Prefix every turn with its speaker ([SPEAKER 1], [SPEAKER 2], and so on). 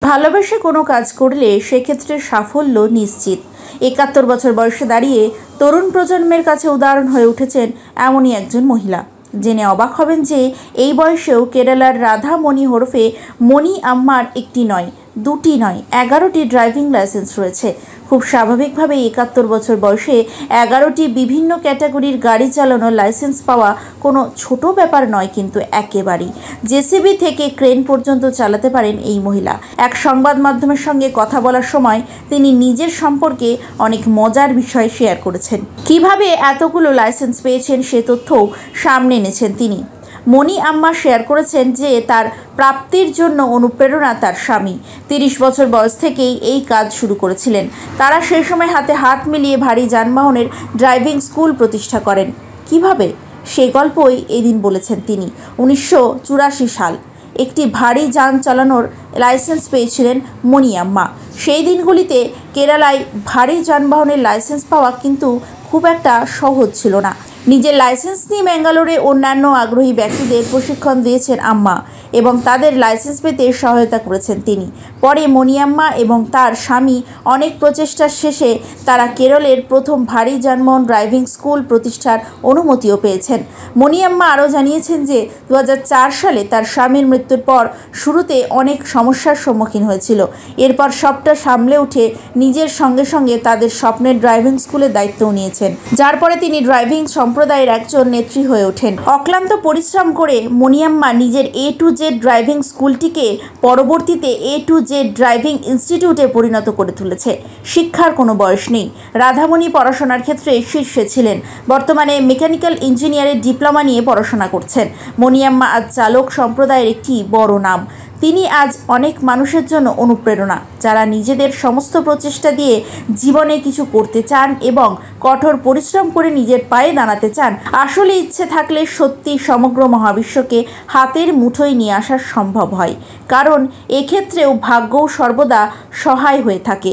[SPEAKER 1] ভালোবেসে কোনো কাজ করলে সেক্ষেত্রে সাফল্য নিশ্চিত। ৭১ বছর বয়সে দাঁড়িয়ে তরুণ প্রজন্মের কাছে উদাহরণ হয়ে উঠেছেন এমনই একজন মহিলা। জেনে অবাক হবেন যে এই বয়সেও কেরালার রাধা মণি ওরফে মণি আম্মার একটি নয়, দুটি নয়, 11টি ড্রাইভিং লাইসেন্স রয়েছে। খুব স্বাভাবিকভাবেই ৭১ বছর বয়সে 11টি বিভিন্ন ক্যাটাগরির গাড়ি চালানোর লাইসেন্স পাওয়া কোনো ছোট ব্যাপার নয়, কিন্তু একেবারেই। জেসিবি থেকে ক্রেন পর্যন্ত চালাতে পারেন এই মহিলা। এক সংবাদ মাধ্যমের সঙ্গে কথা বলার সময় তিনি নিজের সম্পর্কে অনেক মজার বিষয় শেয়ার করেছেন। কিভাবে এতগুলো লাইসেন্স পেয়েছেন সে তথ্যও সামনে এনেছেন তিনি। মণি আম্মা শেয়ার করেছেন যে তার প্রাপ্তির জন্য অনুপ্রেরণা তার স্বামী। 30 বছর বয়স থেকেই এই কাজ শুরু করেছিলেন। তারা সেই সময় হাতে হাত মিলিয়ে ভারী যানবাহনের ড্রাইভিং স্কুল প্রতিষ্ঠা করেন। কিভাবে, সেই গল্পই এদিন বলেছেন তিনি। 1984 সাল একটি ভারী যান চালানোর লাইসেন্স পেয়েছিলেন মণি আম্মা। সেই দিনগুলিতে কেরালায় ভারী যানবাহনের লাইসেন্স পাওয়া কিন্তু খুব একটা সহজ ছিল না। নিজের লাইসেন্স নিয়ে ব্যাঙ্গালোরে অন্যান্য আগ্রহী ব্যক্তিদের প্রশিক্ষণ দিয়েছেন আম্মা এবং তাদের লাইসেন্স পেতে সহায়তা করেছেন তিনি। পরে মণি আম্মা এবং তার স্বামী অনেক প্রচেষ্টার শেষে তারা কেরলের প্রথম ভারী যানবাহন ড্রাইভিং স্কুল প্রতিষ্ঠার অনুমতিও পেয়েছেন। মণি আম্মা আরও জানিয়েছেন যে 2004 সালে তার স্বামীর মৃত্যুর পর শুরুতে অনেক সমস্যার সম্মুখীন হয়েছিল। এরপর সবটা সামলে উঠে নিজের সঙ্গে সঙ্গে তাদের স্বপ্নের ড্রাইভিং স্কুলের দায়িত্বও নিয়েছেন, যার পরে তিনি ড্রাইভিং সম্প্রদায়ের একজন নেত্রী হয়ে ওঠেন। অক্লান্ত পরিশ্রম করে মণি আম্মা নিজের A to Z ড্রাইভিং স্কুলটিকে পরবর্তীতে A to Z ড্রাইভিং ইনস্টিটিউটে পরিণত করে তুলেছে। শিক্ষার কোনো বয়স নেই। রাধামণি পড়াশোনার ক্ষেত্রে শীর্ষে ছিলেন। বর্তমানে মেকানিক্যাল ইঞ্জিনিয়ারের ডিপ্লোমা নিয়ে পড়াশোনা করছেন। মণি আম্মা আজ চালক সম্প্রদায়ের একটি বড় নাম। তিনি আজ অনেক মানুষের জন্য অনুপ্রেরণা, যারা নিজেদের সমস্ত প্রচেষ্টা দিয়ে জীবনে কিছু করতে চান এবং কঠোর পরিশ্রম করে নিজের পায়ে দাঁড়াতে চান। আসলে ইচ্ছে থাকলে সত্যি সমগ্র মহাবিশ্বকে হাতের মুঠোয় নিয়ে আসা সম্ভব হয়, কারণ এক্ষেত্রেও ভাগ্যও সর্বদা সহায় হয়ে থাকে।